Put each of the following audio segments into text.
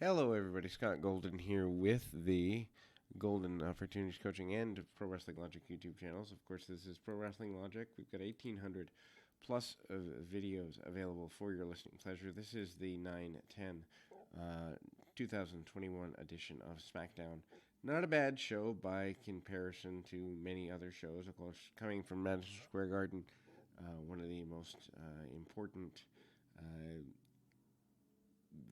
Hello, everybody. Scott Golden here with the Golden Opportunities Coaching and Pro Wrestling Logic YouTube channels. Of course, this is Pro Wrestling Logic. We've got 1,800 plus of videos available for your listening pleasure. This is the 9/10 2021 edition of SmackDown. Not a bad show by comparison to many other shows. Of course, coming from Madison Square Garden, one of the most important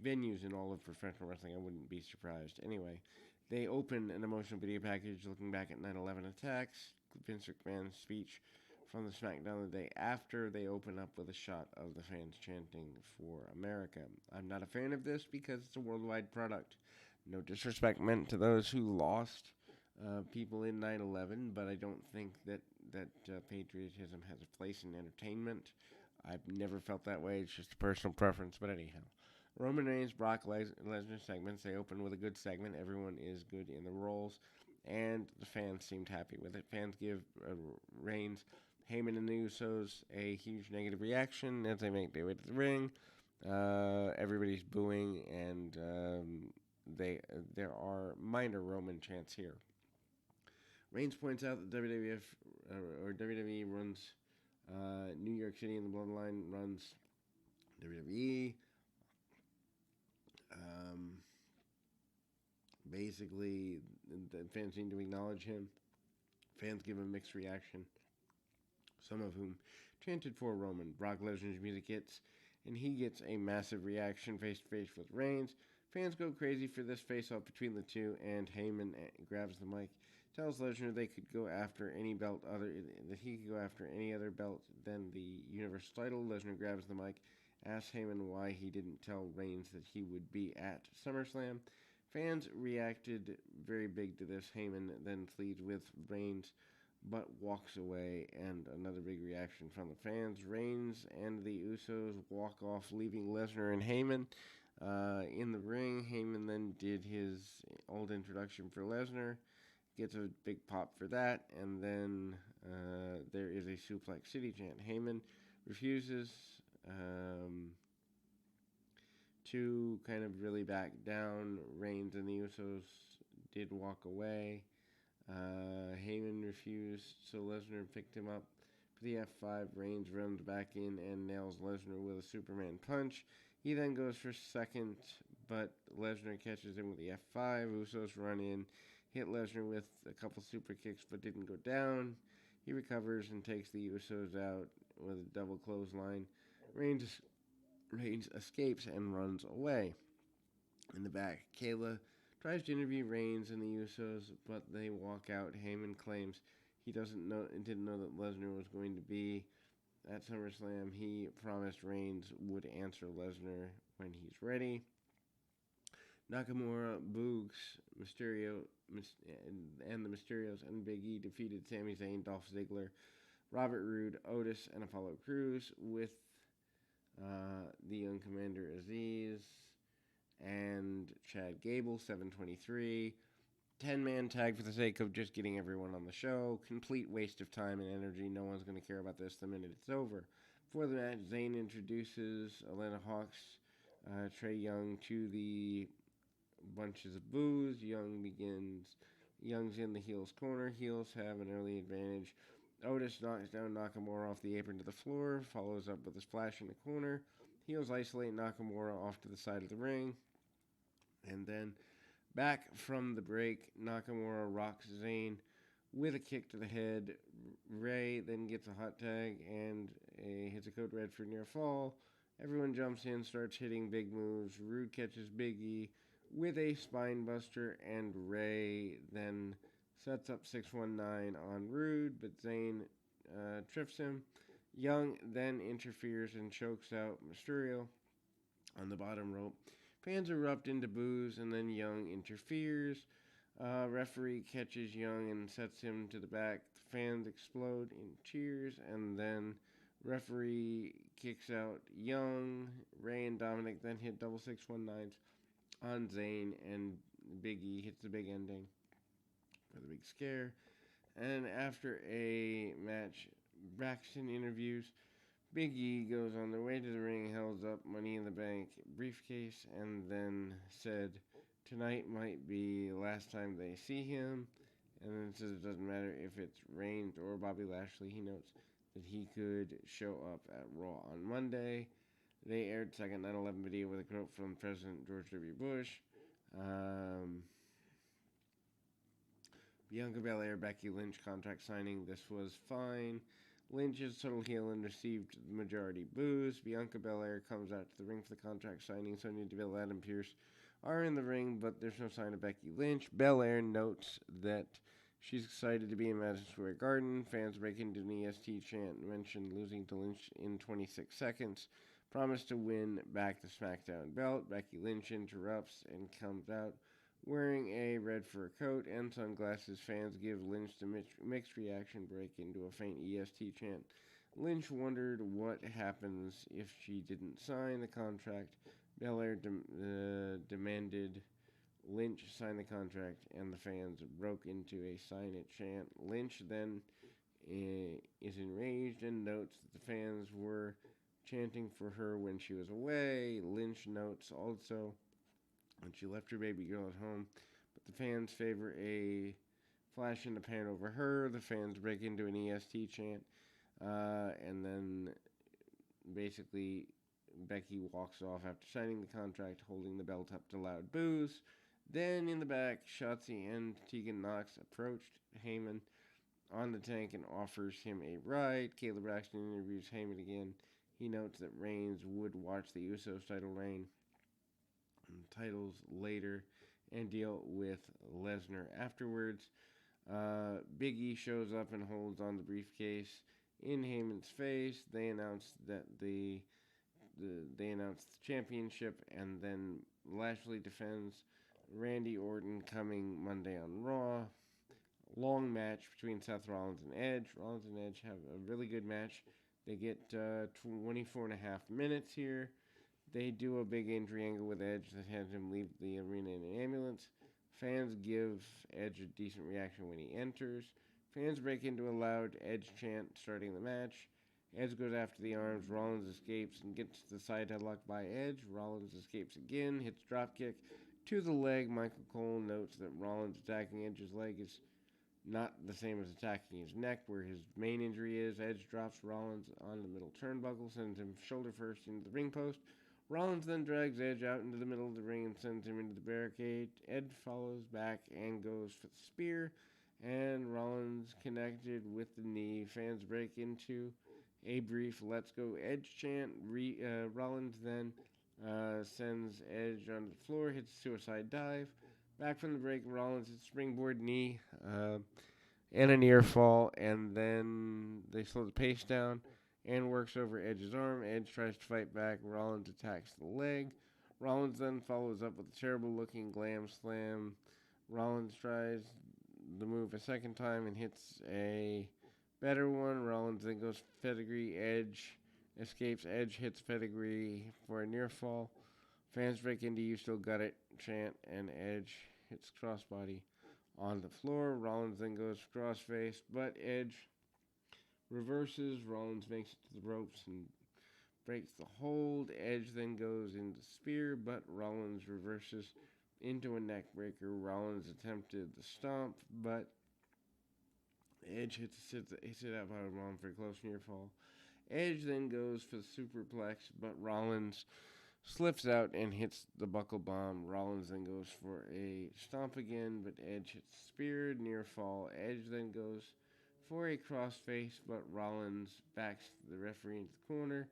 venues in all of professional wrestling. I wouldn't be surprised. Anyway, they open an emotional video package looking back at 9/11 attacks, Vince McMahon's speech from the SmackDown the day after. They open up with a shot of the fans chanting for America. I'm not a fan of this because it's a worldwide product. No disrespect meant to those who lost people in 9/11, but I don't think that patriotism has a place in entertainment. I've never felt that way. It's just a personal preference, but anyhow. Roman Reigns, Brock Lesnar segments. They open with a good segment. Everyone is good in the roles, and the fans seemed happy with it. Fans give Reigns, Heyman, and the Usos a huge negative reaction as they make their way to the ring. Everybody's booing, and there are minor Roman chants here. Reigns points out that WWE runs New York City, and the Bloodline runs WWE. Basically, the fans seem to acknowledge him. Fans give a mixed reaction, some of whom chanted for Roman. Brock Lesnar's music hits, and he gets a massive reaction face-to-face with Reigns. Fans go crazy for this face-off between the two, and Heyman grabs the mic, tells Lesnar they could go after any belt that he could go after any other belt than the Universal title. Lesnar grabs the mic, asks Heyman why he didn't tell Reigns that he would be at SummerSlam. Fans reacted very big to this. Heyman then pleads with Reigns, but walks away, and another big reaction from the fans. Reigns and the Usos walk off, leaving Lesnar and Heyman in the ring. Heyman then did his old introduction for Lesnar, gets a big pop for that, and then there is a Suplex City chant. Heyman refuses to kind of really back down. Reigns and the Usos did walk away. Heyman refused, so Lesnar picked him up for the F5. Reigns runs back in and nails Lesnar with a Superman punch. He then goes for second, but Lesnar catches him with the F5. Usos run in, hit Lesnar with a couple super kicks, but didn't go down. He recovers and takes the Usos out with a double clothesline. Reigns escapes and runs away. In the back, Kayla tries to interview Reigns and the Usos, but they walk out. Heyman claims he didn't know that Lesnar was going to be at SummerSlam. He promised Reigns would answer Lesnar when he's ready. Nakamura, Boogs, Mysterio, and the Mysterios and Big E defeated Sami Zayn, Dolph Ziggler, Robert Roode, Otis, and Apollo Crews with the young Commander Aziz and Chad Gable. 7:23. 10-man tag for the sake of just getting everyone on the show. Complete waste of time and energy. No one's going to care about this the minute it's over. Before the match, Zayn introduces Atlanta Hawks, Trae Young to the bunches of boos. Young's in the heels corner. Heels have an early advantage. Otis knocks down Nakamura off the apron to the floor, follows up with a splash in the corner. Heels isolate Nakamura off to the side of the ring. And then back from the break, Nakamura rocks Zayn with a kick to the head. Ray then gets a hot tag and hits a code red for near fall. Everyone jumps in, starts hitting big moves. Roode catches Big E with a spine buster, and Ray then sets up 619 on Roode, but Zayn trips him. Young then interferes and chokes out Mysterio on the bottom rope. Fans erupt into boos, and then Young interferes. Referee catches Young and sets him to the back. The fans explode in cheers, and then referee kicks out Young. Ray and Dominic then hit double 619s on Zayn, and Big E hits the big ending for the big scare. And after a match, Braxton interviews Big E goes on their way to the ring, held up Money in the Bank briefcase, and then said tonight might be the last time they see him. And then says it doesn't matter if it's Reigns or Bobby Lashley. He notes that he could show up at Raw on Monday. They aired second 9/11 video with a quote from President George W. Bush. Bianca Belair, Becky Lynch contract signing. This was fine. Lynch is total heel and received the majority boos. Bianca Belair comes out to the ring for the contract signing. Sonya Deville, Adam Pearce are in the ring, but there's no sign of Becky Lynch. Belair notes that she's excited to be in Madison Square Garden. Fans break into an EST chant, mentioned losing to Lynch in 26 seconds. Promised to win back the SmackDown belt. Becky Lynch interrupts and comes out wearing a red fur coat and sunglasses. Fans give Lynch the mixed reaction, break into a faint EST chant. Lynch wondered what happens if she didn't sign the contract. Belair demanded Lynch sign the contract, and the fans broke into a sign it chant. Lynch then is enraged and notes that the fans were chanting for her when she was away. Lynch notes also when she left her baby girl at home, but the fans favor a flash in the pan over her. The fans break into an EST chant, and then basically Becky walks off after signing the contract, holding the belt up to loud boos. Then in the back, Shotzi and Tegan Knox approached Heyman on the tank and offers him a ride. Kayla Braxton interviews Heyman again. He notes that Reigns would watch the Usos title reign titles later and deal with Lesnar afterwards. Big E shows up and holds on the briefcase in Heyman's face. They announced that they announced the championship, and then Lashley defends Randy Orton coming Monday on Raw. Long match between Seth Rollins and Edge. Rollins and Edge have a really good match. They get 24 and a half minutes here. They do a big injury angle with Edge that has him leave the arena in an ambulance. Fans give Edge a decent reaction when he enters. Fans break into a loud Edge chant starting the match. Edge goes after the arms. Rollins escapes and gets the side headlock by Edge. Rollins escapes again, hits dropkick to the leg. Michael Cole notes that Rollins attacking Edge's leg is not the same as attacking his neck, where his main injury is. Edge drops Rollins on the middle turnbuckle, sends him shoulder first into the ring post. Rollins then drags Edge out into the middle of the ring and sends him into the barricade. Edge follows back and goes for the spear, and Rollins connected with the knee. Fans break into a brief "Let's Go Edge" chant. Rollins then sends Edge onto the floor, hits a suicide dive. Back from the break, Rollins hits springboard knee and a near fall, and then they slow the pace down and works over Edge's arm. Edge tries to fight back. Rollins attacks the leg. Rollins then follows up with a terrible-looking glam slam. Rollins tries the move a second time and hits a better one. Rollins then goes pedigree. Edge escapes. Edge hits pedigree for a near fall. Fans break into "You Still Got It" chant, and Edge hits crossbody on the floor. Rollins then goes crossface, but Edge reverses. Rollins makes it to the ropes and breaks the hold. Edge then goes into spear, but Rollins reverses into a neck breaker. Rollins attempted the stomp, but Edge hits it out by Rollins for a close near fall. Edge then goes for the superplex, but Rollins slips out and hits the buckle bomb. Rollins then goes for a stomp again, but Edge hits spear, near fall. Edge then goes for a crossface, but Rollins backs the referee into the corner,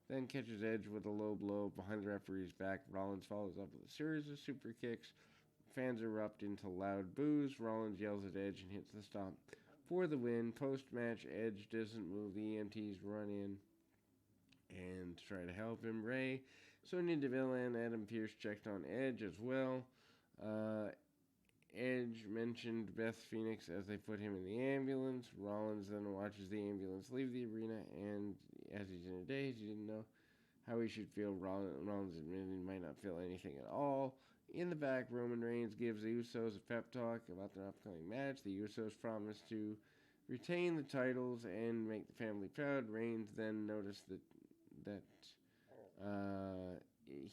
then catches Edge with a low blow behind the referee's back. Rollins follows up with a series of super kicks. Fans erupt into loud boos. Rollins yells at Edge and hits the stomp for the win. Post-match, Edge doesn't move. The EMTs run in and try to help him. Sonya Deville and Adam Pearce checked on Edge as well. Edge mentioned Beth Phoenix as they put him in the ambulance. Rollins then watches the ambulance leave the arena, and as he's in a daze, he didn't know how he should feel. Rollins admitted he might not feel anything at all. In the back, Roman Reigns gives the Usos a pep talk about their upcoming match. The Usos promise to retain the titles and make the family proud. Reigns then noticed that that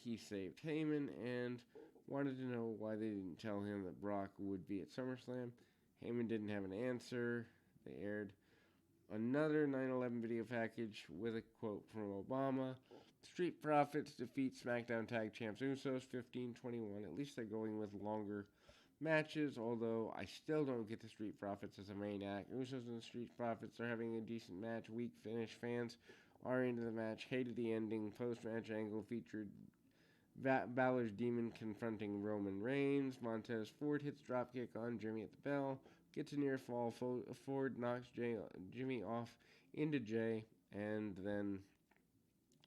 he saved Heyman and wanted to know why they didn't tell him that Brock would be at SummerSlam. Heyman didn't have an answer. They aired another 9/11 video package with a quote from Obama. Street Profits defeat SmackDown Tag Champs Usos 15-21. At least they're going with longer matches, although I still don't get the Street Profits as a main act. Usos and the Street Profits are having a decent match. Weak finish. Fans are into the match. Hated the ending. Post-match angle featured Balor's Demon confronting Roman Reigns. Montez Ford hits dropkick on Jimmy at the bell. Gets a near fall. Ford knocks Jimmy off into Jay and then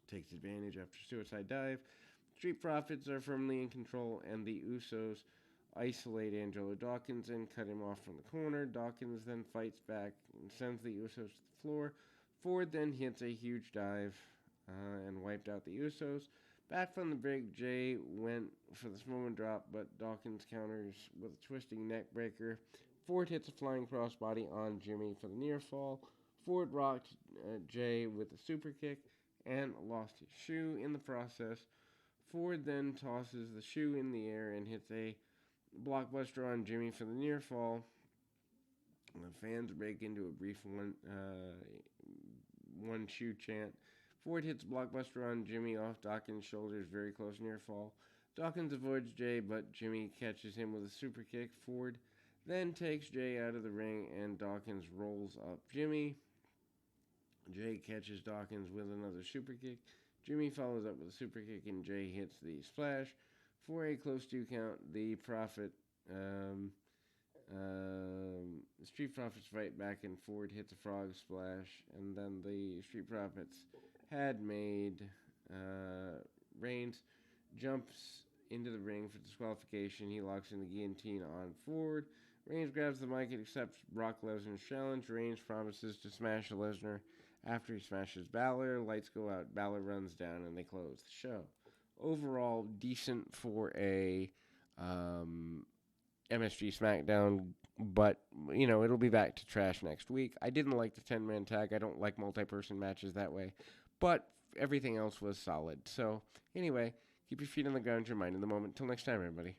takes advantage after suicide dive. Street Profits are firmly in control, and the Usos isolate Angelo Dawkins and cut him off from the corner. Dawkins then fights back and sends the Usos to the floor. Ford then hits a huge dive and wiped out the Usos. Back from the break, Jay went for the Samoan drop, but Dawkins counters with a twisting neck breaker. Ford hits a flying crossbody on Jimmy for the near fall. Ford rocked Jay with a super kick and lost his shoe in the process. Ford then tosses the shoe in the air and hits a blockbuster on Jimmy for the near fall. The fans break into a brief one shoe chant. Ford hits blockbuster on Jimmy off Dawkins' shoulders, very close near fall. Dawkins avoids Jay, but Jimmy catches him with a super kick. Ford then takes Jay out of the ring, and Dawkins rolls up Jimmy. Jay catches Dawkins with another super kick. Jimmy follows up with a super kick, and Jay hits the splash for a close 2 count. The Street Profits fight back, and Ford hits a frog splash, and then the Street Profits had made Reigns jumps into the ring for disqualification. He locks in the guillotine on Ford. Reigns grabs the mic and accepts Brock Lesnar's challenge. Reigns promises to smash Lesnar after he smashes Balor. Lights go out. Balor runs down, and they close the show. Overall, decent for a MSG SmackDown, but, it'll be back to trash next week. I didn't like the 10-man tag. I don't like multi-person matches that way, but everything else was solid. So, anyway, keep your feet on the ground, your mind in the moment. Till next time, everybody.